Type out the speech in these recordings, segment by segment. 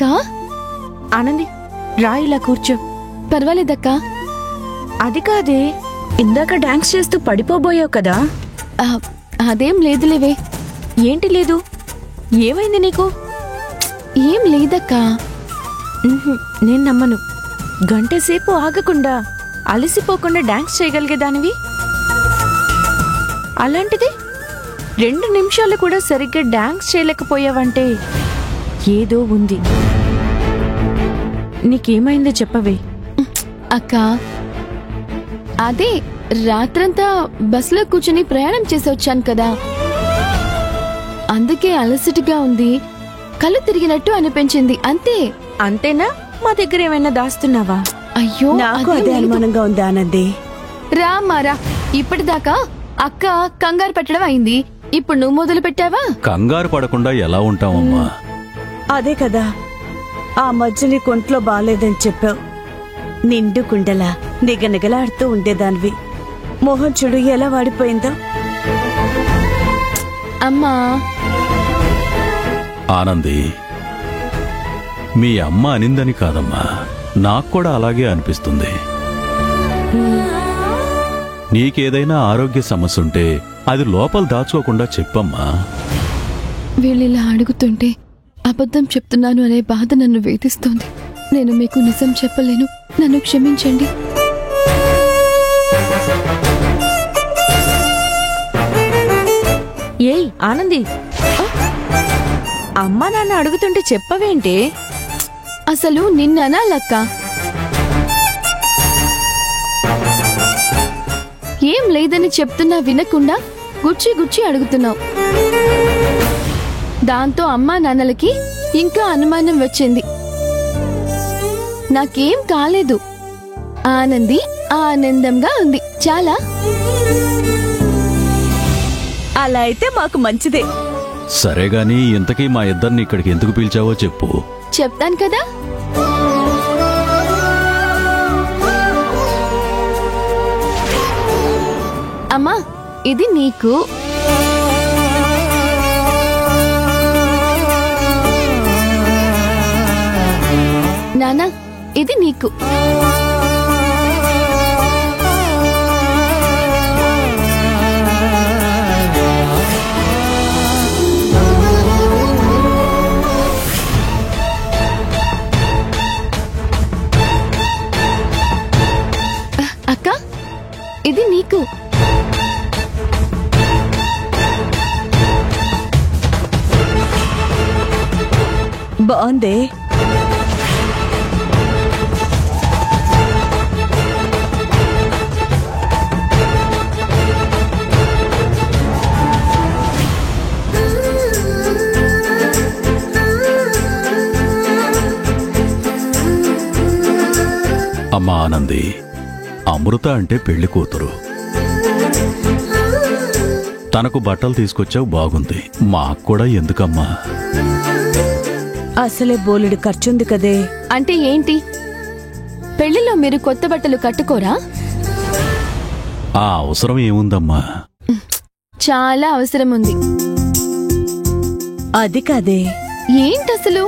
అక్కా ఆనంది రా ఇలా కూర్చో. పర్వాలేదక్కా. అది కాదే, ఇందాక డాన్స్ చేస్తూ పడిపోబోయావు కదా. అదేం లేదులేవే. ఏంటి లేదు? ఏమైంది నీకు? ఏం లేదక్కా. నేను నమ్మను. గంటసేపు ఆగకుండా అలసిపోకుండా డాన్స్ చేయగలిగేదానివి, అలాంటిది 2 నిమిషాలు కూడా సరిగ్గా డాన్స్ చేయలేకపోయావంటే ఏదో ఉంది. నీకేమైందో చెప్పవే. అక్కా, అదే రాత్రంతా బస్సులో కూర్చుని ప్రయాణం చేసి వచ్చాను కదా, అందుకే అలసటగా ఉంది, కళ్ళు తిరిగినట్టు అనిపించింది అంతే. అంతేనా? మా దగ్గర ఏమైనా దాస్తున్నావా? అయ్యో, నాకు అదే అనుమానంగా ఉంది ఆనంది. రా మారా, ఇప్పటిదాకా అక్క కంగారు పెట్టడం అయింది, ఇప్పుడు నువ్వు మొదలు పెట్టావా? కంగారు పడకుండా ఎలా ఉంటావమ్మా? అదే కదా, ఆ మధ్య నీ కొంట్లో బాలేదని చెప్పావు. నిండు కుండలా నిగనిగలాడుతూ ఉండేదానివి. మోహన్ చూడు ఎలా వాడిపోయిందో. అమ్మా ఆనంది, మీ అమ్మ అనిందని కాదమ్మా, నాకు కూడా అలాగే అనిపిస్తుంది. నీకేదైనా ఆరోగ్య సమస్య ఉంటే అది లోపల దాచుకోకుండా చెప్పమ్మా. వీళ్ళిలా అడుగుతుంటే అబద్ధం చెప్తున్నాను అనే బాధ నన్ను వేధిస్తోంది. నేను మీకు నిజం చెప్పలేను, నన్ను క్షమించండి. ఏయ్ ఆనంది, అమ్మా నాన్న అడుగుతుంటే చెప్పవేంటే? అసలు నిన్ననాలక్క. ఏం లేదని చెప్తున్నా వినకుండా గుచ్చి గుచ్చి అడుగుతున్నావు. దాంతో అమ్మా నాన్నలకి ఇంకా అనుమానం వచ్చింది. నాకేం కాలేదు, ఆనంది ఆనందంగా ఉంది, చాలా. అలా అయితే మాకు మంచిదే. సరే గాని ఇంతకీ మా ఇద్దరిని ఇక్కడికి ఎందుకు పిలిచావో చెప్పు. చెప్తాను కదా. అమ్మా, ఇది నీకు. నానా, ఇది నీకు. అక్క, ఇది నీకు. బాగుందే. అమ్మా ఆనంది, అమృత అంటే పెళ్లి కూతురు. తనకు బట్టలు తీసుకొచ్చావు, బాగుంది. మాకు కూడా ఎందుకమ్మా? అసలే బోలెడు ఖర్చుంది కదే. అంటే ఏంటి, పెళ్లిలో మీరు కొత్త బట్టలు కట్టుకోరా? ఆ అవసరం ఏముందమ్మా? చాలా అవసరం ఉంది. అది కాదే. ఏంటసలు,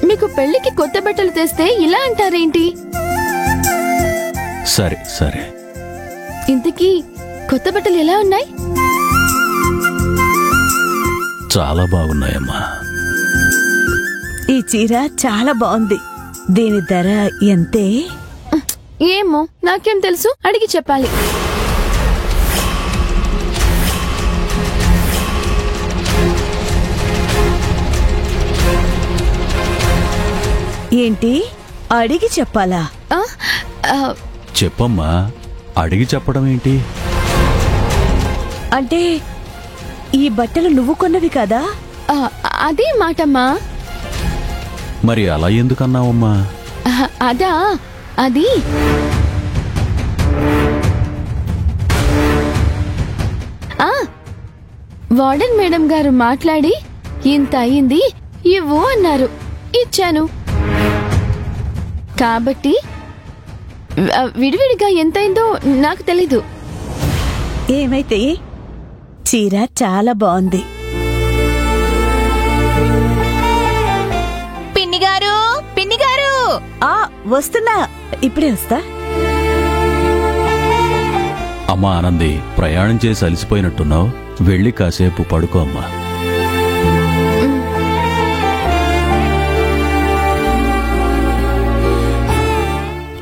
మీకు పెళ్లికి కొత్త బట్టలు తెస్తే ఇలా అంటారేంటి? సరే సరే, ఇంతకీ కొత్త బట్టలు ఎలా ఉన్నాయి? చాలా బాగున్నాయమ్మా. ఈ చీర చాలా బాగుంది. దీని ధర ఎంతే? ఏమో, నాకేం తెలుసు, అడిగి చెప్పాలి. ఏంటి, అడిగి చెప్పాలా? చెప్పమ్మా, అడిగి చెప్పడం ఏంటి? అంటే ఈ బట్టలు నువ్వు కొన్నవి కదా? అదే మాటమ్మా. మరి అలా ఎందుకన్నావమ్మా? అదా, అది వార్డెన్ మేడం గారు మాట్లాడి ఇంత అయింది ఇవ్వు అన్నారు, ఇచ్చాను. కాబట్టి విడివిడిగా ఎంతైందో నాకు తెలీదు. ఏమైతే చీర చాలా బాగుంది. వస్తున్నా, ఇప్పుడే వస్తా. అమ్మా ఆనంది, ప్రయాణం చేసి అలసిపోయినట్టున్నావు, వెళ్ళి కాసేపు పడుకో అమ్మా.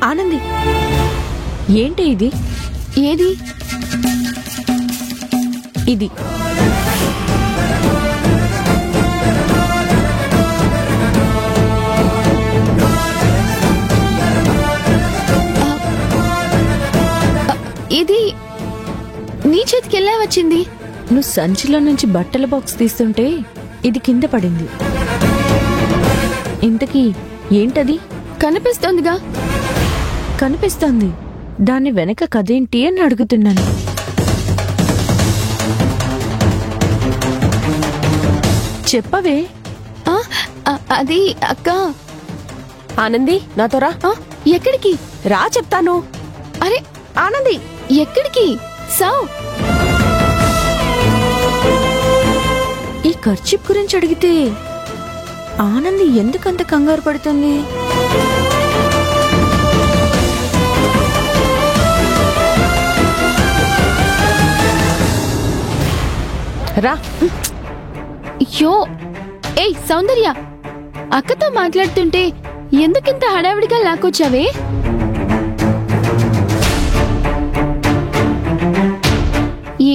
ఆనంది, ఏంటి ఇది? ఏది? ఇది ఇది నీ చేతికి ఎలా వచ్చింది? నువ్వు సంచిలో నుంచి బట్టల బాక్స్ తీస్తుంటే ఇది కింద పడింది. ఇంతకీ ఏంటది? కనిపిస్తోందిగా. కనిపిస్తోంది, దాని వెనక కదేంటి అని అడుగుతున్నాను. చెప్పవే. అది అక్క. ఆనంది, నాతో రా. ఎక్కడికి? రా చెప్తాను. అరే ఆనంది, ఎక్కడికి? సావ్. ఈ ఖర్చిప్ గురించి అడిగితే ఆనంది ఎందుకంత కంగారు పడుతుంది? రా. అయ్యో, ఏయ్ సౌందర్య, అక్కతో మాట్లాడుతుంటే ఎందుకింత హడావిడిగా లాక్కొచ్చావే?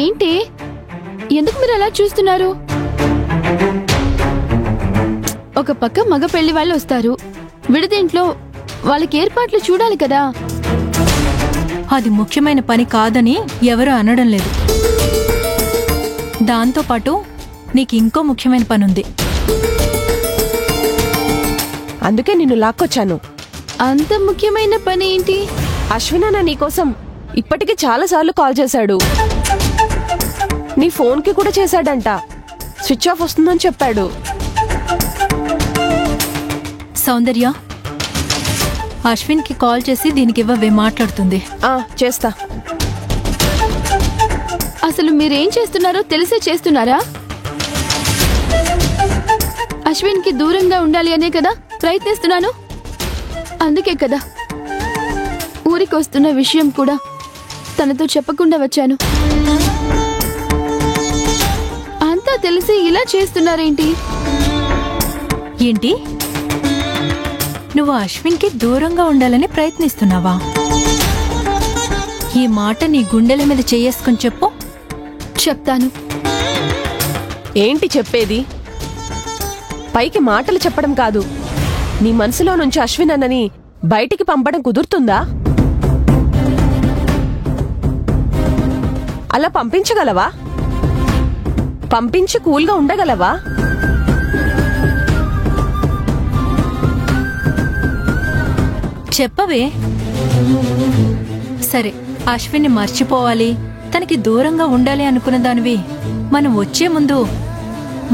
ఏంటి, ఎందుకు మీరు అలా చూస్తున్నారు? ఒక పక్క మగ పెళ్లి వాళ్ళు వస్తారు, విడిదింట్లో వాళ్ళకి ఏర్పాట్లు చూడాలి కదా. అది ముఖ్యమైన పని కాదని ఎవరూ అనడం లేదు. దాంతోపాటు నీకు ఇంకో ముఖ్యమైన పనుంది. అందుకే నిన్ను లాక్కొచ్చాను. అంత ముఖ్యమైన పని ఏంటి? అశ్వినాన్న నీకోసం ఇప్పటికి చాలాసార్లు కాల్ చేశాడు. నీ ఫోన్కి కూడా చేశాడంట. స్విచ్ ఆఫ్ వస్తుందని చెప్పాడు. సౌందర్య, అశ్విన్కి కాల్ చేసి దీనికి ఇవ్వవే, మాట్లాడుతుంది. చేస్తా. అసలు మీరేం చేస్తున్నారో తెలిసే చేస్తున్నారా? అశ్విన్కి దూరంగా ఉండాలి అనే కదా ప్రయత్నిస్తున్నాను. అందుకే కదా ఊరికి వస్తున్న విషయం కూడా తనతో చెప్పకుండా వచ్చాను. అంతా తెలిసి ఇలా చేస్తున్నారేంటి? ఏంటి, నువ్వు అశ్విన్కి దూరంగా ఉండాలని ప్రయత్నిస్తున్నావా? ఈ మాట నీ గుండెల మీద చేసుకుని చెప్పు. చెప్తాను. ఏంటి చెప్పేది? పైకి మాటలు చెప్పడం కాదు, నీ మనసులో నుంచి అశ్విన్ అన్నని బయటికి పంపడం కుదురుతుందా? అలా పంపించగలవా? పంపించి కూల్గా ఉండగలవా? చెప్పవే. సరే, అశ్విన్ని మర్చిపోవాలి, తనకి దూరంగా ఉండాలి అనుకున్న దానివి మనం వచ్చే ముందు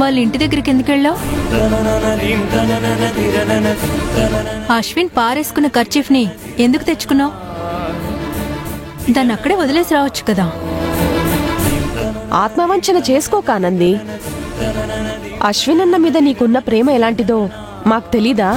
వాళ్ళ ఇంటి దగ్గరికి ఎందుకు వెళ్ళావు? అశ్విన్ పారేసుకున్న కర్చీఫ్ని ఎందుకు తెచ్చుకున్నావు? దాన్ని అక్కడే వదిలేసి రావచ్చు కదా. ఆత్మవంచన చేసుకోకానంది. అశ్విన్ అన్న మీద నీకున్న ప్రేమ ఎలాంటిదో మాకు తెలీదా?